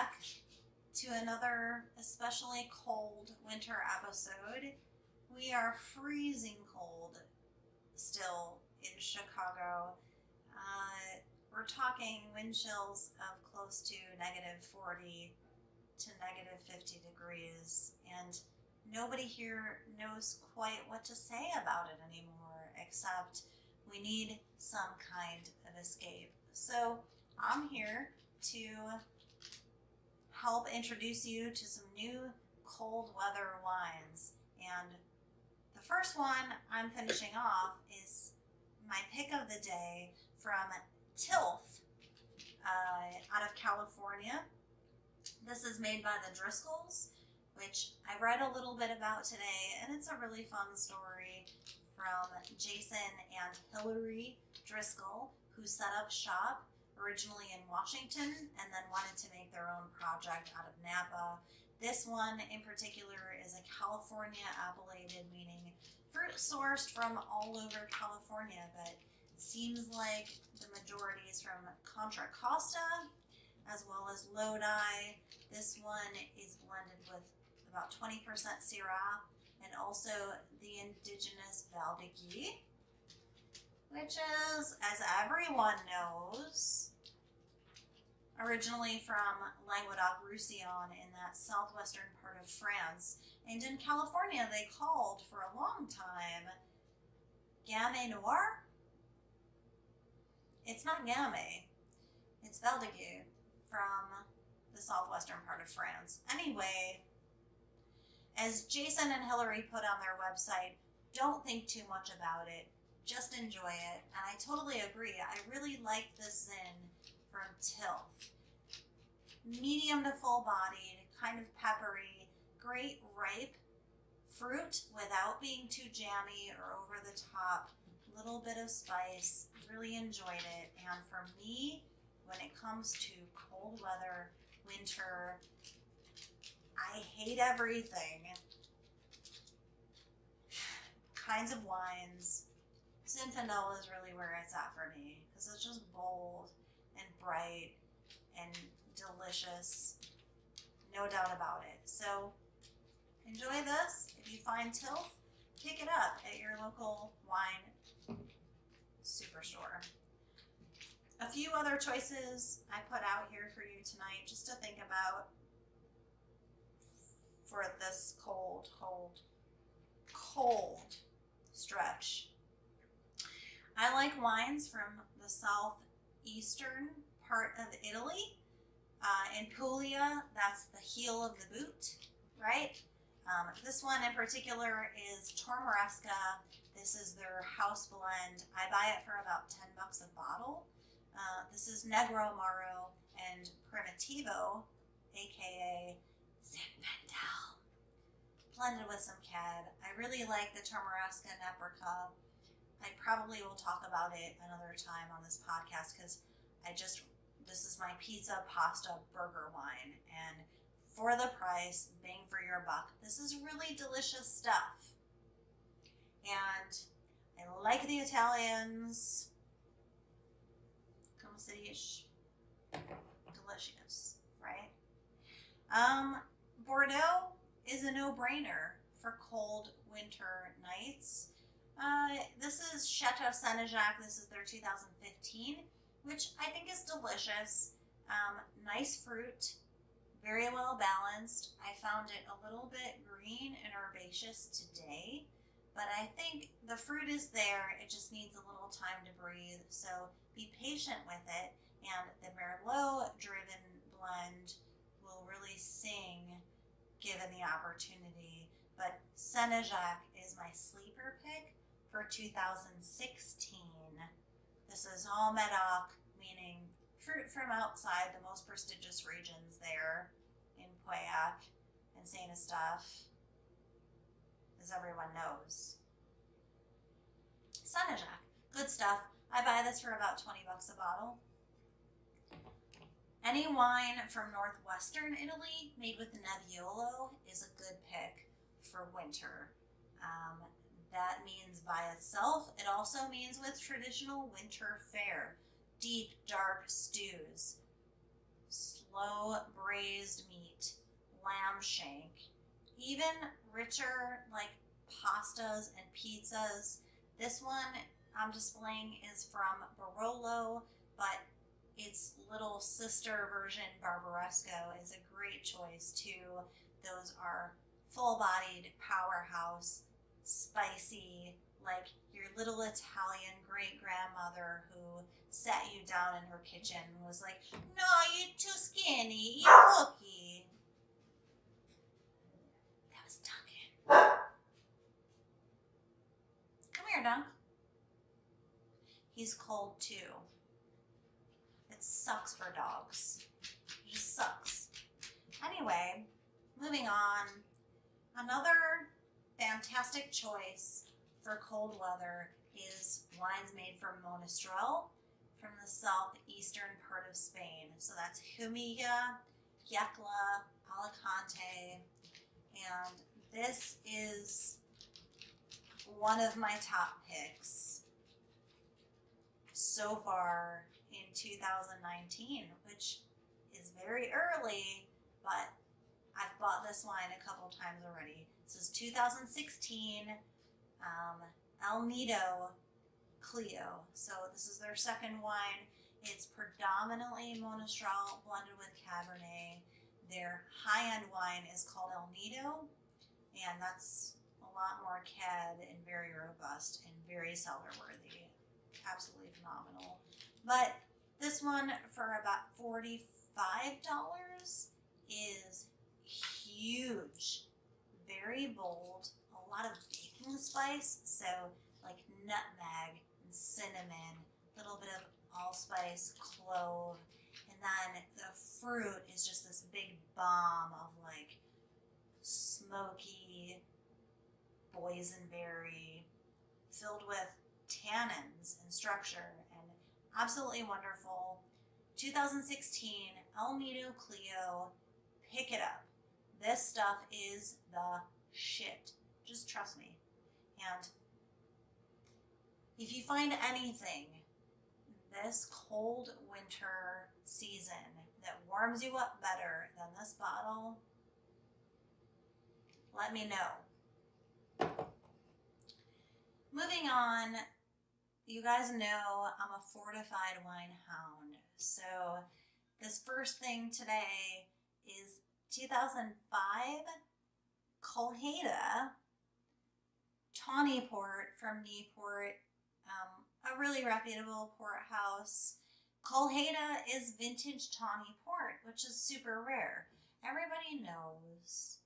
back to another especially cold winter episode. We are freezing cold still in Chicago. We're talking wind chills of close to -40 to -50 degrees, and nobody here knows quite what to say about it anymore, except we need some kind of escape. So I'm here to help introduce you to some new cold weather wines. And the first one I'm finishing off is my pick of the day from Tilth out of California. This is made by the Driscolls, which I read a little bit about today, and it's a really fun story from Jason and Hillary Driscoll, who set up shop originally in Washington and then wanted to make their own project out of Napa. This one in particular is a California appellated, meaning fruit sourced from all over California, but seems like the majority is from Contra Costa as well as Lodi. This one is blended with about 20% Syrah and also the indigenous Valdegui, which is, as everyone knows, originally from Languedoc-Roussillon in that southwestern part of France. And in California, they called for a long time Gamay Noir. It's not Gamay, it's Valdegui from the southwestern part of France. Anyway, as Jason and Hillary put on their website, don't think too much about it, just enjoy it. And I totally agree. I really like this Zin from Tilth. Medium to full bodied, kind of peppery, great ripe fruit without being too jammy or over the top. Little bit of spice, really enjoyed it. And for me, when it comes to cold weather, winter, I hate everything. Kinds of wines. Zinfandel is really where it's at for me because it's just bold and bright and delicious. No doubt about it. So enjoy this. If you find Tilth, pick it up at your local wine superstore. A few other choices I put out here for you tonight just to think about for this cold stretch. I like wines from the southeastern part of Italy. In Puglia, that's the heel of the boot, right? This one in particular is Tormaresca. This is their house blend. I buy it for about $10 a bottle. This is Negro Amaro and Primitivo, aka Zinfandel, blended with some cab. I really like the Tormaresca Neprica. I probably will talk about it another time on this podcast because this is my pizza, pasta, burger wine. And for the price, bang for your buck, this is really delicious stuff. And I like the Italians. Come see-ish. Delicious, right? Bordeaux is a no-brainer for cold winter nights. This is Chateau Senejac. This is their 2015, which I think is delicious. Nice fruit, very well balanced. I found it a little bit green and herbaceous today, but I think the fruit is there. It just needs a little time to breathe. So be patient with it, and the Merlot-driven blend will really sing given the opportunity. But Senejac is my sleeper pick for 2016. This is all Medoc, meaning fruit from outside the most prestigious regions there in Pauillac and Saint Eustache, as everyone knows. Senejac, good stuff. I buy this for about $20 a bottle. Any wine from northwestern Italy made with Nebbiolo is a good pick for winter. That means by itself. It also means with traditional winter fare. Deep, dark stews. low braised meat, lamb shank, even richer like pastas and pizzas. This one I'm displaying is from Barolo, but its little sister version, Barbaresco, is a great choice too. Those are full-bodied powerhouse, spicy, like your little Italian great grandmother who sat you down in her kitchen and was like, "No, you're too skinny, eat cookie." That was Duncan. Come here, Dunk. He's cold too. It sucks for dogs. It just sucks. Anyway, moving on. Another fantastic choice for cold weather is wines made from Monastrell from the southeastern part of Spain. So that's Jumilla, Yecla, Alicante, and this is one of my top picks so far in 2019, which is very early, but I've bought this wine a couple times already. This is 2016 El Nido Clio. So this is their second wine. It's predominantly Monastrell blended with Cabernet. Their high-end wine is called El Nido, and that's a lot more cad and very robust and very cellar worthy. Absolutely phenomenal. But this one for about $45 is huge, very bold, a lot of baking spice, so like nutmeg and cinnamon, a little bit of allspice, clove, and then the fruit is just this big bomb of like smoky boysenberry filled with tannins and structure, and absolutely wonderful. 2016 El Nido Clio, pick it up. This stuff is the shit. Just trust me. And if you find anything this cold winter season that warms you up better than this bottle, let me know. Moving on, you guys know I'm a fortified wine hound. So this first thing today is 2005 Colheita Tawny Port from Newport, a really reputable port house. Colheita is vintage tawny port, which is super rare. Everybody knows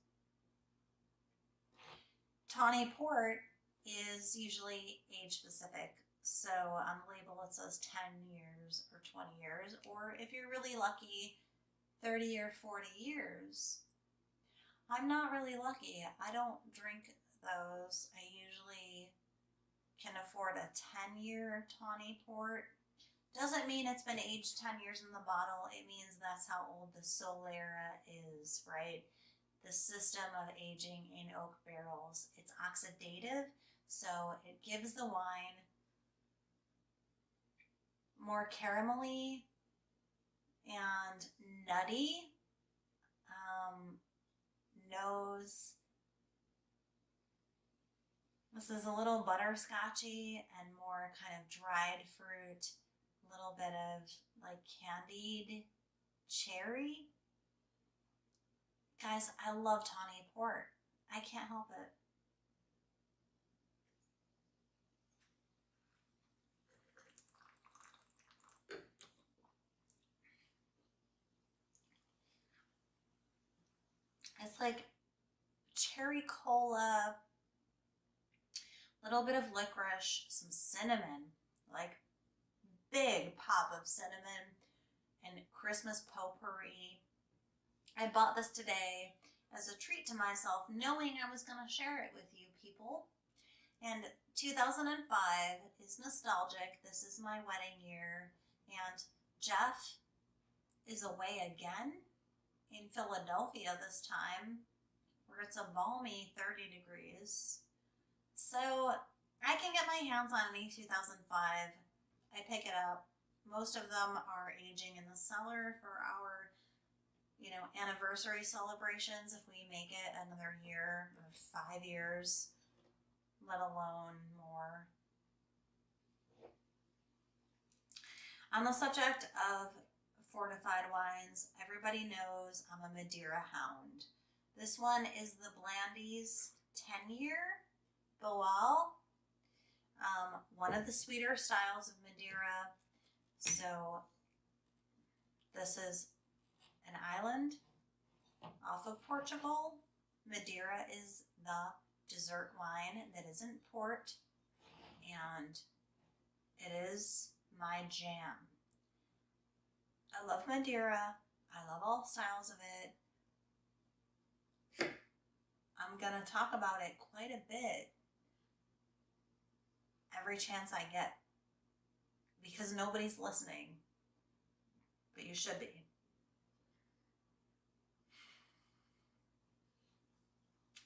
tawny port is usually age specific. So on the label it says 10 years or 20 years, or if you're really lucky, 30 or 40 years. I'm not really lucky. I don't drink those. I usually can afford a 10-year tawny port. Doesn't mean it's been aged 10 years in the bottle. It means that's how old the Solera is, right? The system of aging in oak barrels. It's oxidative, so it gives the wine more caramelly and nutty nose. This is a little butterscotchy and more kind of dried fruit, a little bit of like candied cherry. Guys, I love tawny port. I can't help it. It's like cherry cola, little bit of licorice, some cinnamon, like big pop of cinnamon and Christmas potpourri. I bought this today as a treat to myself, knowing I was going to share it with you people. And 2005 is nostalgic. This is my wedding year, and Jeff is away again in Philadelphia this time, where it's a balmy 30 degrees. So I can get my hands on any 2005. I pick it up. Most of them are aging in the cellar for our you know, anniversary celebrations if we make it another year or 5 years, let alone more. On the subject of fortified wines, everybody knows I'm a Madeira hound. This one is the Blandy's 10-year Boal, one of the sweeter styles of Madeira. So this is an island off of Portugal. Madeira is the dessert wine that isn't port, and it is my jam. I love Madeira. I love all styles of it. I'm going to talk about it quite a bit every chance I get because nobody's listening, but you should be.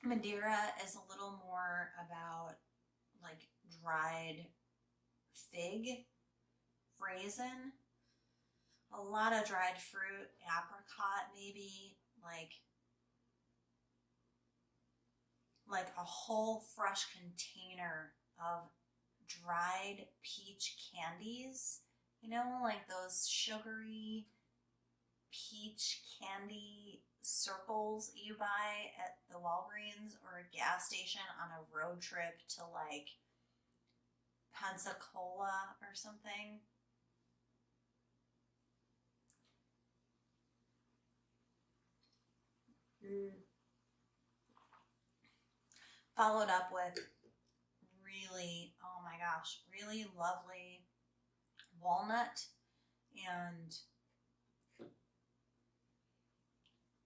Madeira is a little more about like dried fig, raisin, a lot of dried fruit, apricot maybe, like a whole fresh container of dried peach candies, you know, like those sugary peach candy circles you buy at the Walgreens or a gas station on a road trip to like Pensacola or something. Followed up with really, oh my gosh, really lovely walnut and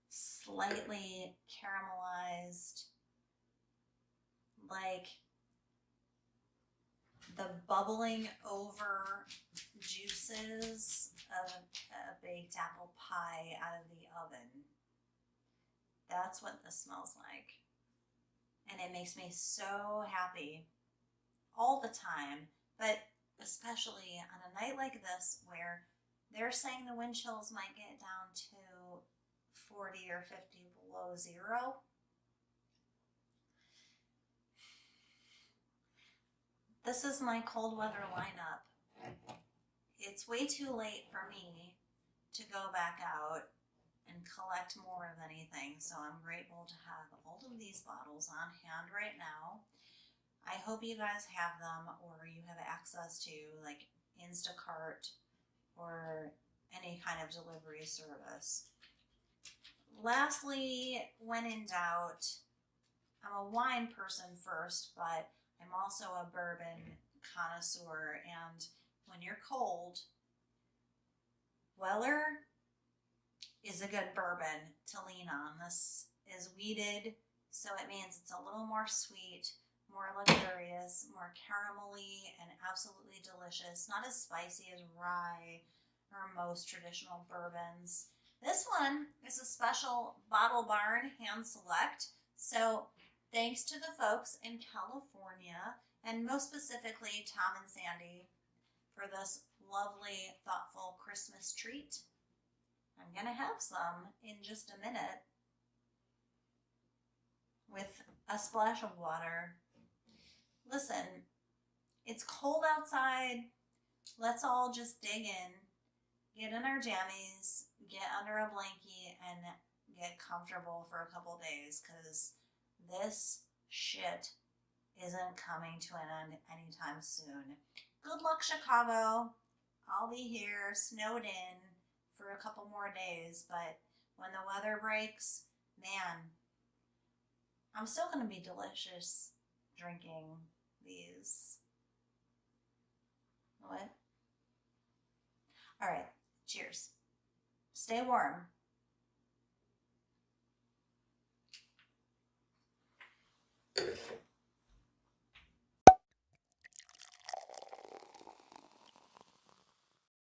slightly caramelized, like the bubbling over juices of a baked apple pie out of the oven. That's what this smells like. And it makes me so happy all the time, but especially on a night like this where they're saying the wind chills might get down to 40 or 50 below zero. This is my cold weather lineup. It's way too late for me to go back out and collect more of anything, so I'm grateful to have all of these bottles on hand right now. I hope you guys have them or you have access to like Instacart or any kind of delivery service. Lastly, when in doubt, I'm a wine person first, but I'm also a bourbon connoisseur, and when you're cold, Weller is a good bourbon to lean on. This is wheated, so it means it's a little more sweet, more luxurious, more caramelly, and absolutely delicious. Not as spicy as rye or most traditional bourbons. This one is a special Bottle Barn hand select, so thanks to the folks in California, and most specifically Tom and Sandy, for this lovely, thoughtful Christmas treat. I'm going to have some in just a minute with a splash of water. Listen, it's cold outside. Let's all just dig in, get in our jammies, get under a blankie, and get comfortable for a couple days, because this shit isn't coming to an end anytime soon. Good luck, Chicago. I'll be here, snowed in, for a couple more days, but when the weather breaks, man, I'm still going to be delicious drinking these. What? All right, cheers. Stay warm.